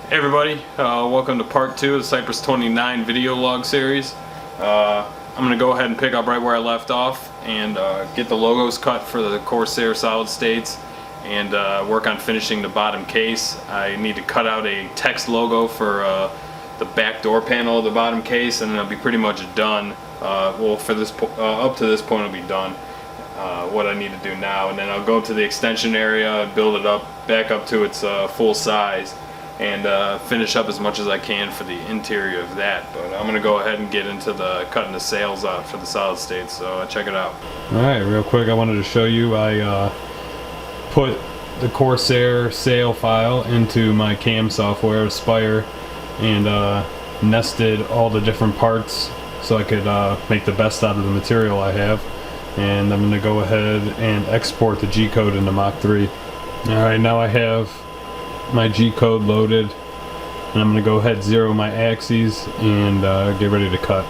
Hey everybody, welcome to part 2 of the Cyprus 29 video log series. I'm going to go ahead and pick up right where I left off and get the logos cut for the Corsair solid states and work on finishing the bottom case. I need to cut out a text logo for the back door panel of the bottom case, and then it'll be pretty much done. Well, for this up to this point it'll be done. What I need to do now, and then I'll go to the extension area, build it up back up to its full size, and finish up as much as I can for the interior of that. But I'm gonna go ahead and get into the cutting the sails out for the solid states, so check it out. Alright, real quick, I wanted to show you I put the Corsair sail file into my CAM software, Aspire, and nested all the different parts so I could make the best out of the material I have. And I'm gonna go ahead and export the G-code into Mach 3. Alright, now I have my G-code loaded, and I'm going to go ahead, zero my axes, and get ready to cut.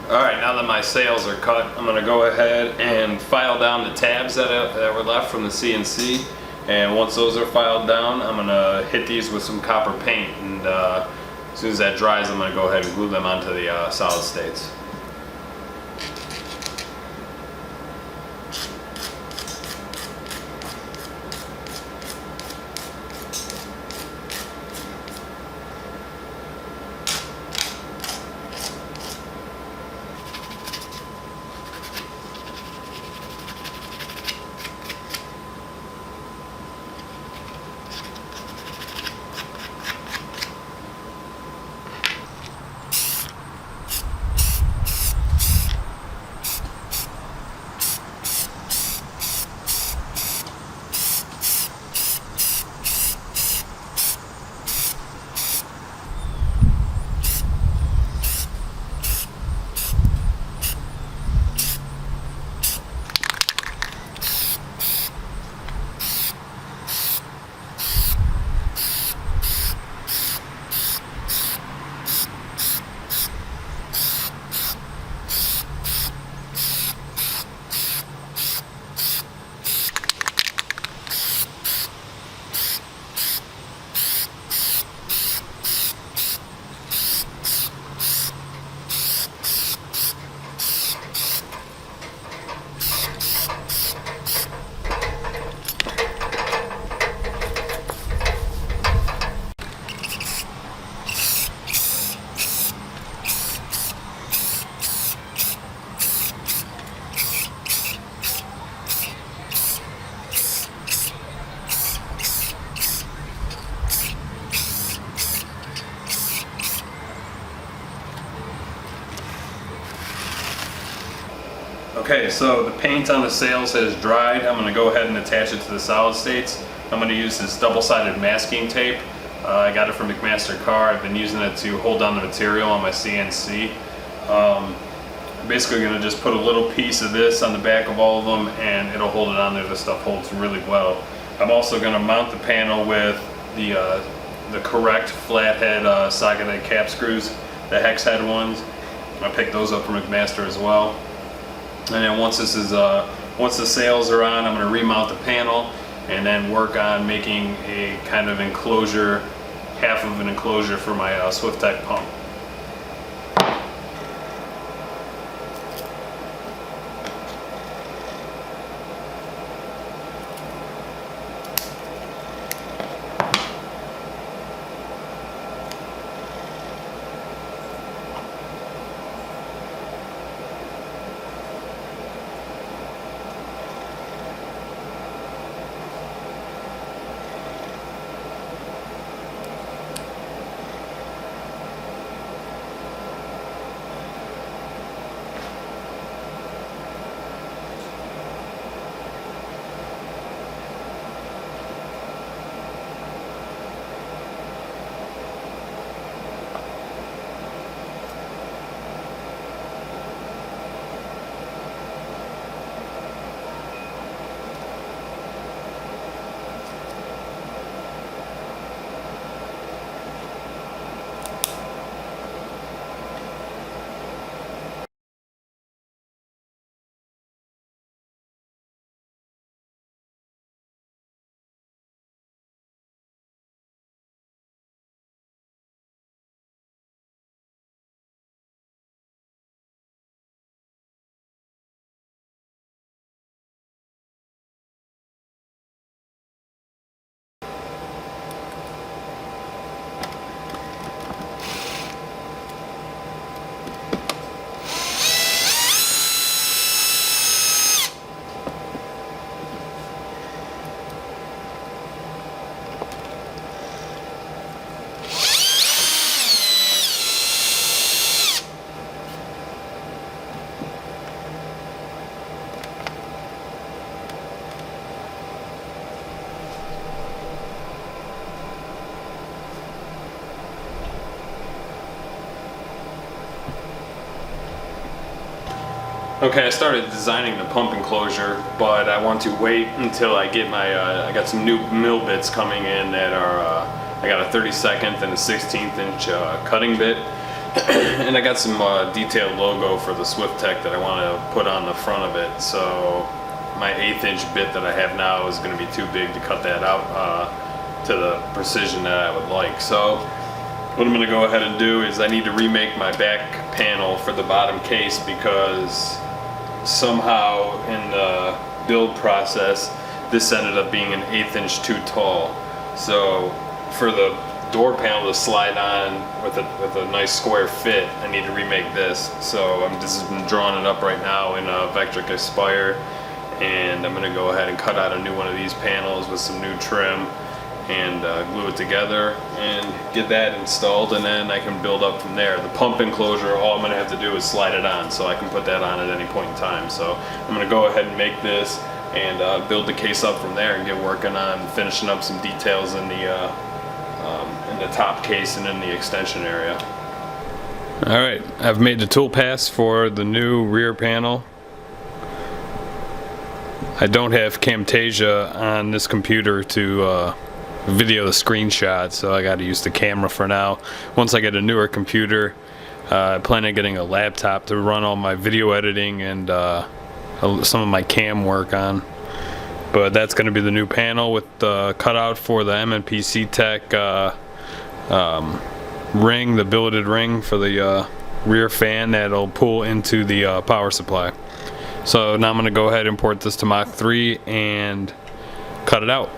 Alright, now that my sails are cut, I'm going to go ahead and file down the tabs that were left from the CNC. And once those are filed down, I'm going to hit these with some copper paint. And as soon as that dries, I'm going to go ahead and glue them onto the solid states. Okay, so the paint on the sails has dried. I'm going to go ahead and attach it to the solid states. I'm going to use this double-sided masking tape. I got it from McMaster Car. I've been using it to hold down the material on my CNC. I'm basically going to just put a little piece of this on the back of all of them, and it'll hold it on there. This stuff holds really well. I'm also going to mount the panel with the the correct flathead Saganite cap screws, the hex head ones. I picked those up from McMaster as well. And then once the sails are on, I'm going to remount the panel and then work on making a kind of enclosure, half of an enclosure for my SwiftTech pump. Okay, I started designing the pump enclosure, but I want to wait until I get my, I got some new mill bits coming in that are, I got a 32nd and a 16th inch cutting bit, and I got some detailed logo for the SwiftTech that I want to put on the front of it, so my 1/8 inch bit that I have now is going to be too big to cut that out to the precision that I would like. So what I'm going to go ahead and do is I need to remake my back panel for the bottom case, because somehow in the build process this ended up being an 1/8 inch too tall. So for the door panel to slide on with a nice square fit, I need to remake this. So I'm just drawing it up right now in Vectric Aspire, and I'm going to go ahead and cut out a new one of these panels with some new trim and glue it together and get that installed, and then I can build up from there. The pump enclosure, all I'm going to have to do is slide it on, so I can put that on at any point in time. So I'm going to go ahead and make this and build the case up from there and get working on finishing up some details in the top case and in the extension area. Alright, I've made the tool pass for the new rear panel. I don't have Camtasia on this computer to video the screenshot, so I got to use the camera for now. Once I get a newer computer, I plan on getting a laptop to run all my video editing and some of my cam work on. But that's going to be the new panel with the cutout for the MNPC Tech ring, the billeted ring for the rear fan that'll pull into the power supply. So now I'm going to go ahead and import this to Mach 3 and cut it out.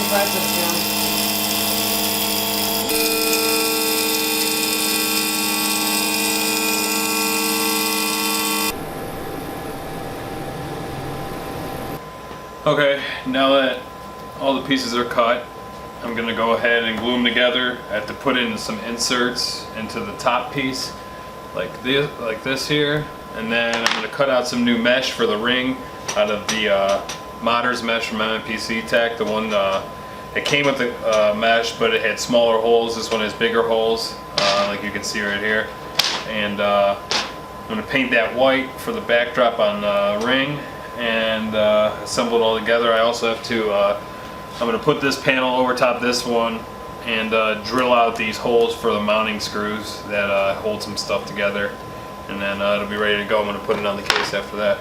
president, John. Okay, now that all the pieces are cut, I'm gonna go ahead and glue them together. I have to put in some inserts into the top piece, like this here, and then I'm gonna cut out some new mesh for the ring out of the Modders mesh from MMPC Tech. The one it came with the mesh, but it had smaller holes. This one has bigger holes, like you can see right here. And I'm gonna paint that white for the backdrop on the ring, and assemble it all together. I also have to, I'm going to put this panel over top this one and drill out these holes for the mounting screws that hold some stuff together, and then it'll be ready to go. I'm going to put it on the case after that.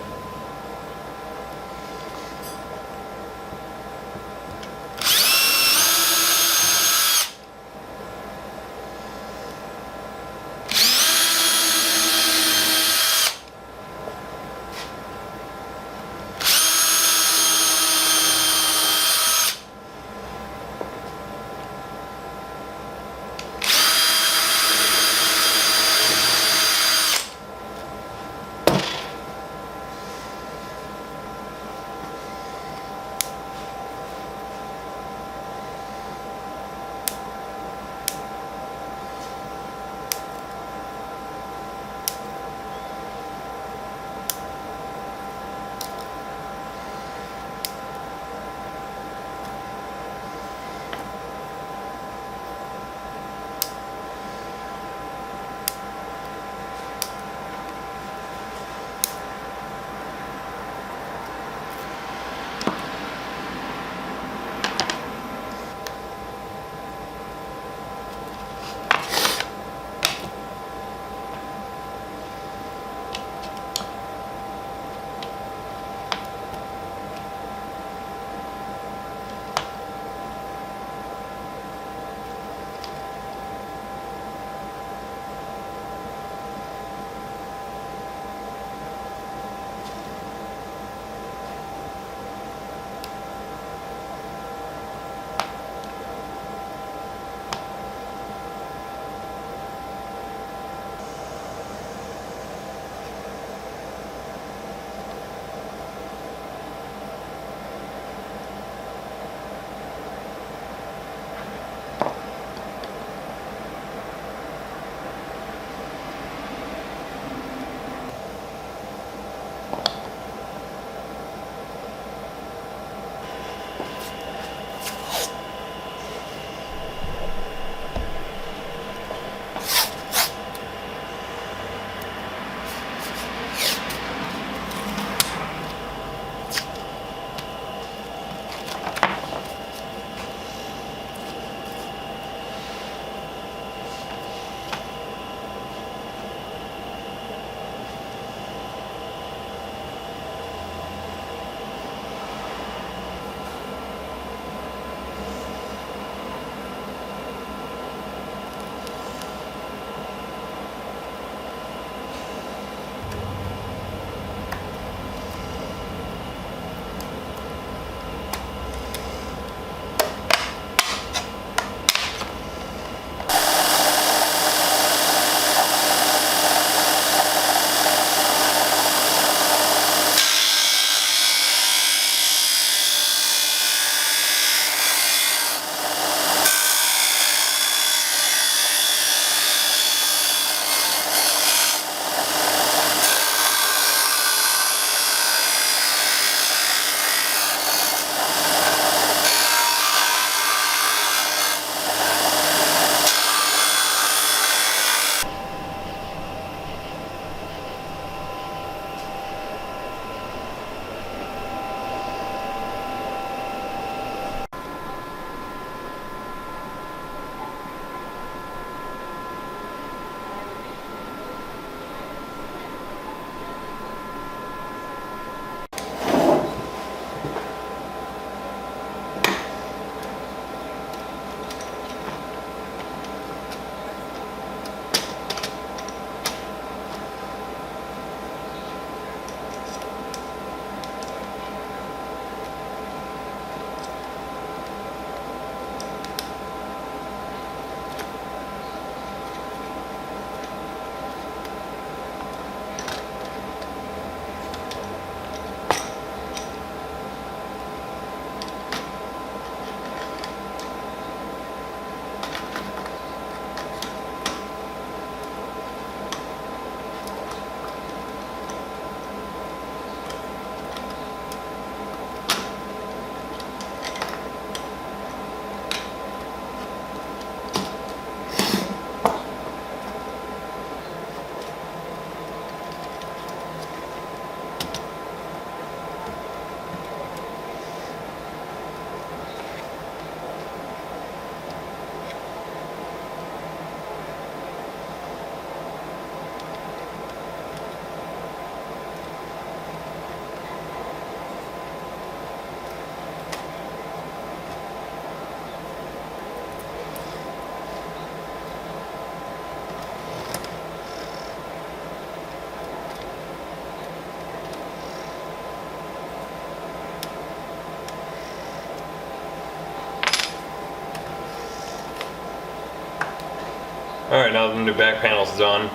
Alright, now that the new back panel's done,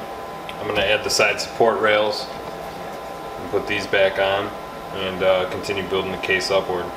I'm going to add the side support rails and put these back on and continue building the case upward.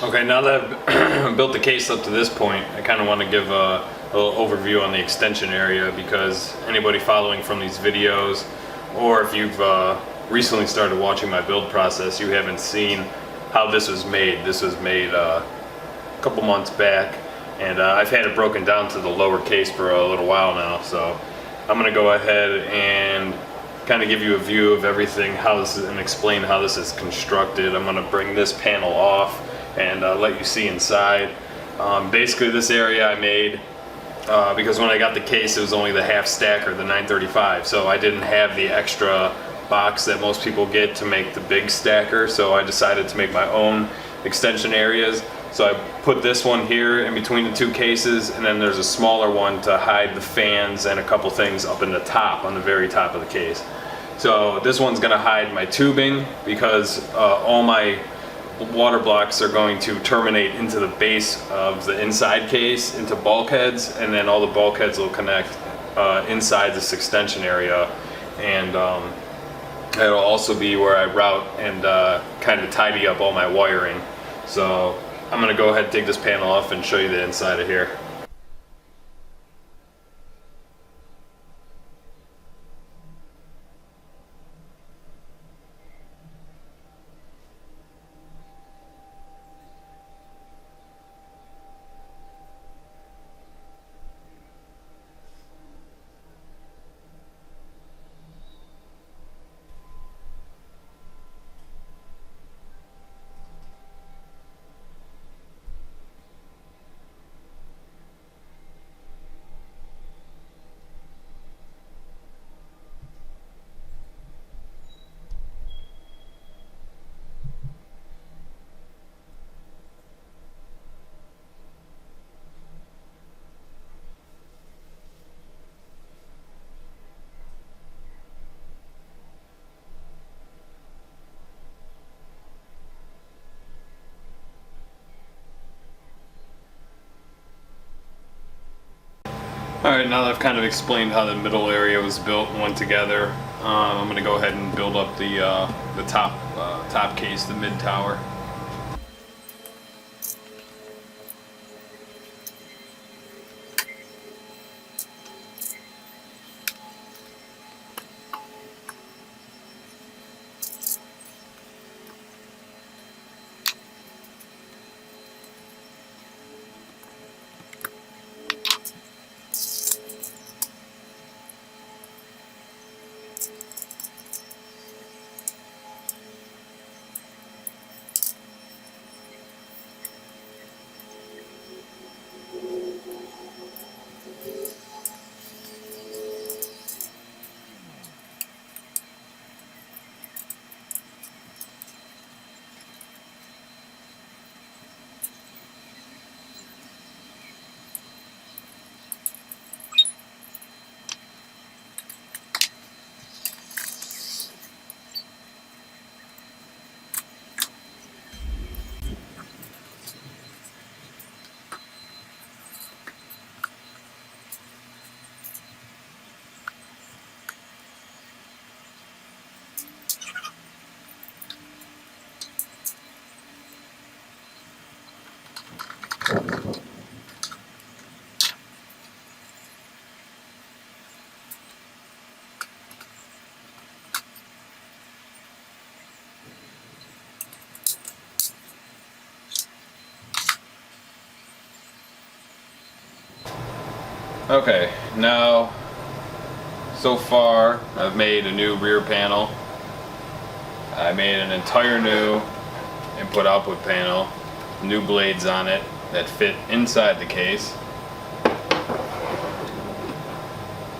Okay, now that I've built the case up to this point, I kind of want to give a little overview on the extension area, because anybody following from these videos, or if you've recently started watching my build process, you haven't seen how this was made. This was made a couple months back, and I've had it broken down to the lower case for a little while now, so I'm going to go ahead and kind of give you a view of everything, how this is, and explain how this is constructed. I'm going to bring this panel off and let you see inside. Basically this area I made because when I got the case it was only the half stacker, the 935, so I didn't have the extra box that most people get to make the big stacker, so I decided to make my own extension areas. So I put this one here in between the two cases, and then there's a smaller one to hide the fans and a couple things up in the top, on the very top of the case. So this one's gonna hide my tubing, because all my water blocks are going to terminate into the base of the inside case, into bulkheads, and then all the bulkheads will connect inside this extension area, and it'll also be where I route and kind of tidy up all my wiring. So I'm going to go ahead and take this panel off and show you the inside of here. Alright, now that I've kind of explained how the middle area was built and went together, I'm going to go ahead and build up the top case, the mid tower. Okay, now so far I've made a new rear panel. I made an entire new input-output panel, new blades on it that fit inside the case.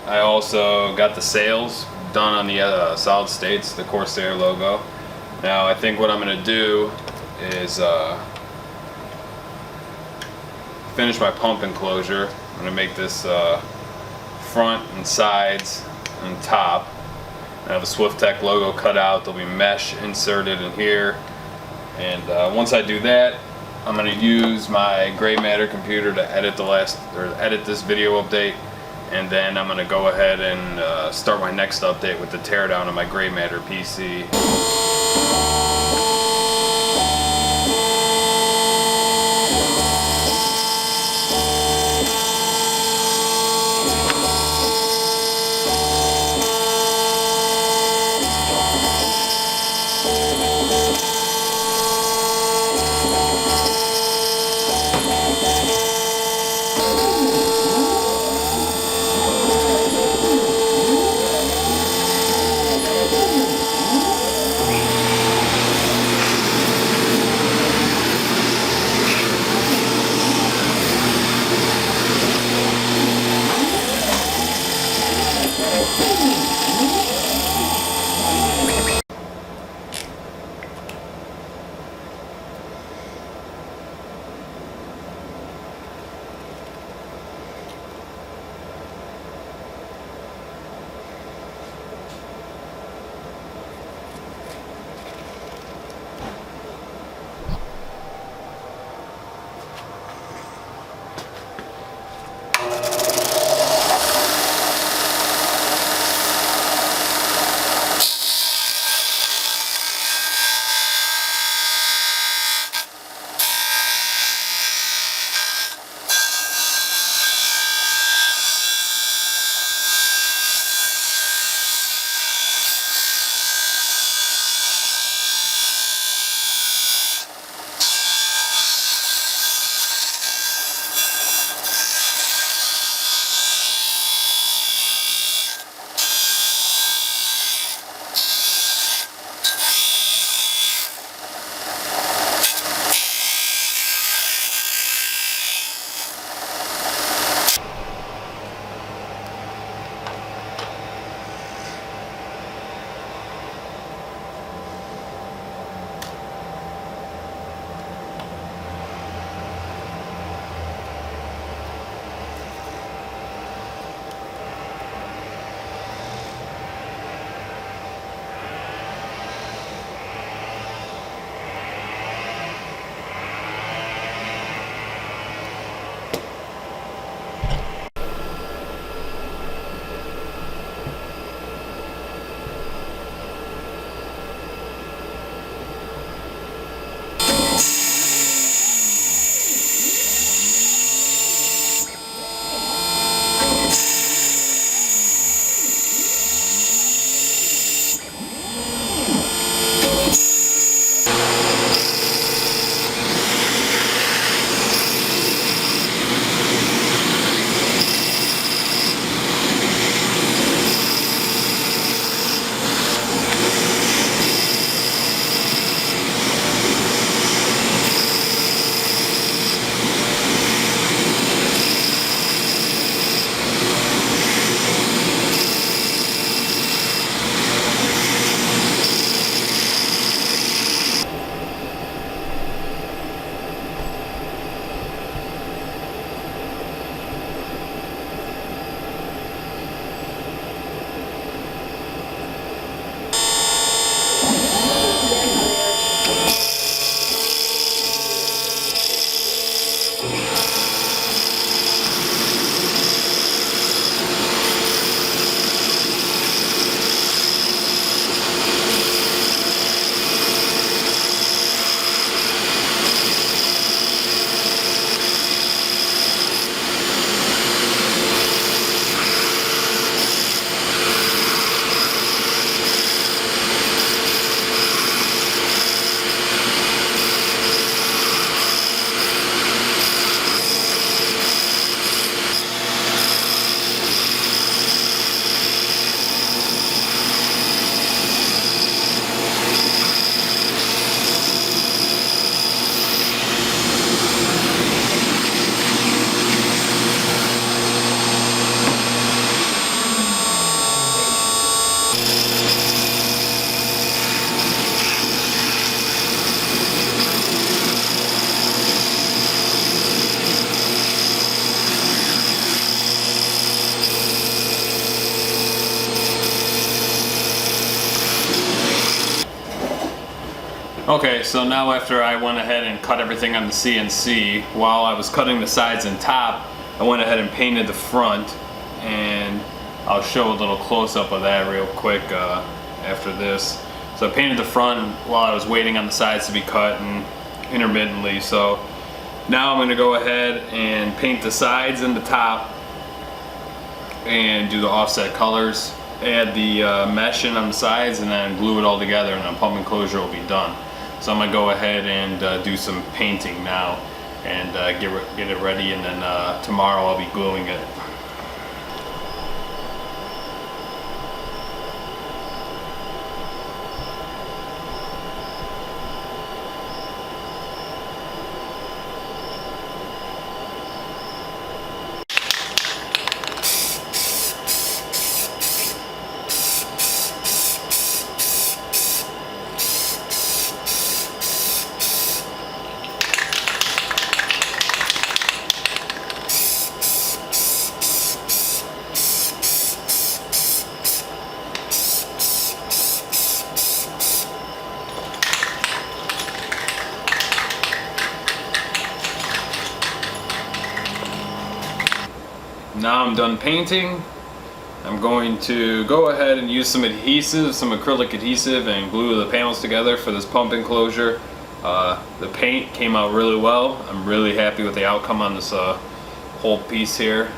I also got the sails done on the solid states, the Corsair logo. Now I think what I'm going to do is finish my pump enclosure. I'm going to make this front and sides and top. I have the SwiftTech logo cut out. There'll be mesh inserted in here. And once I do that, I'm going to use my gray matter computer to edit edit this video update. And then I'm going to go ahead and start my next update with the teardown of my gray matter PC. Okay, so now after I went ahead and cut everything on the CNC, while I was cutting the sides and top, I went ahead and painted the front, and I'll show a little close-up of that real quick after this. So I painted the front while I was waiting on the sides to be cut and intermittently. So now I'm going to go ahead and paint the sides and the top and do the offset colors. Add the mesh in on the sides and then glue it all together, and then pump enclosure will be done. So I'm going to go ahead and do some painting now and get it ready, and then tomorrow I'll be gluing it. Now I'm done painting. I'm going to go ahead and use some adhesive, some acrylic adhesive, and glue the panels together for this pump enclosure. The paint came out really well. I'm really happy with the outcome on this whole piece here.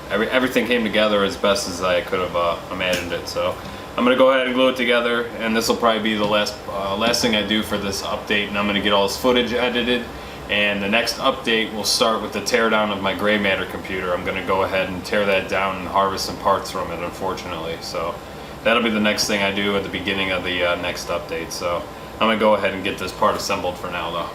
Everything came together as best as I could have imagined it. So I'm going to go ahead and glue it together, and this will probably be the last thing I do for this update, and I'm going to get all this footage edited. And the next update will start with the teardown of my gray matter computer. I'm going to go ahead and tear that down and harvest some parts from it, unfortunately. So that'll be the next thing I do at the beginning of the next update. So I'm going to go ahead and get this part assembled for now, though.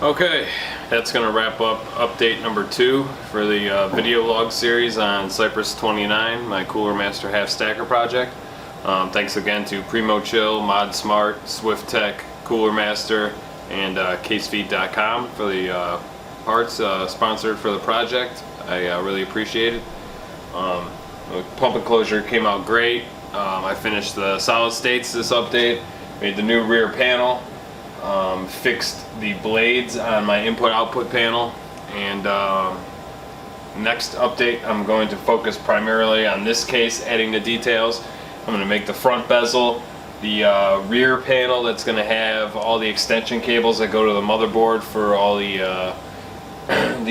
Okay, that's going to wrap up update number 2 for the video log series on Cyprus 29, my Cooler Master HAF stacker project. Thanks again to Primo Chill, Mod Smart, Swift Tech, Cooler Master, and CaseFeed.com for the parts sponsored for the project. I really appreciate it. The pump enclosure came out great. I finished the solid states this update, made the new rear panel, fixed the blades on my input-output panel, and next update I'm going to focus primarily on this case, adding the details. I'm going to make the front bezel, the rear panel that's going to have all the extension cables that go to the motherboard for all the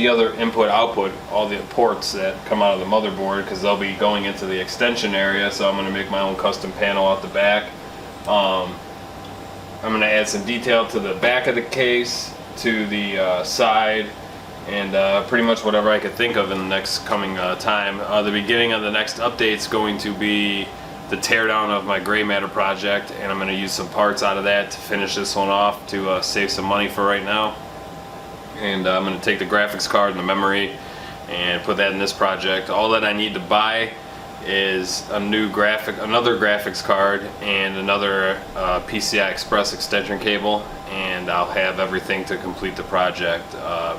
other input-output, all the ports that come out of the motherboard, because they'll be going into the extension area. So I'm going to make my own custom panel out the back. I'm going to add some detail to the back of the case, to the side, and pretty much whatever I could think of in the next coming time. The beginning of the next update is going to be the teardown of my gray matter project, and I'm going to use some parts out of that to finish this one off to save some money for right now. And I'm going to take the graphics card and the memory and put that in this project. All that I need to buy is another graphics card and another PCI Express extension cable, and I'll have everything to complete the project.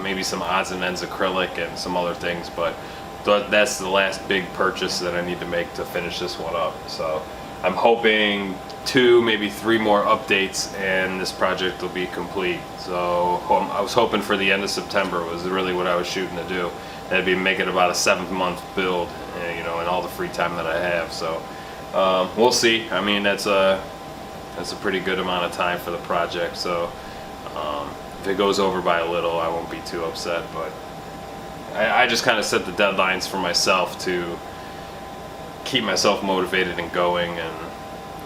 Maybe some odds and ends acrylic and some other things, but that's the last big purchase that I need to make to finish this one up. So I'm hoping 2, maybe 3 more updates and this project will be complete. So I was hoping for the end of September was really what I was shooting to do. That'd be making about a 7-month build, you know, and all the free time that I have. So we'll see. I mean, that's a pretty good amount of time for the project. So if it goes over by a little, I won't be too upset. But I just kind of set the deadlines for myself to keep myself motivated and going, and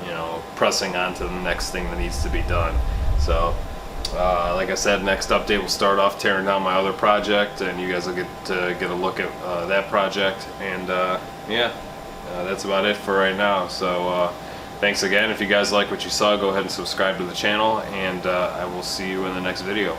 you know, pressing on to the next thing that needs to be done. So like I said, next update will start off tearing down my other project, and you guys will get to get a look at that project. And yeah, that's about it for right now. So thanks again. If you guys like what you saw, go ahead and subscribe to the channel, and I will see you in the next video.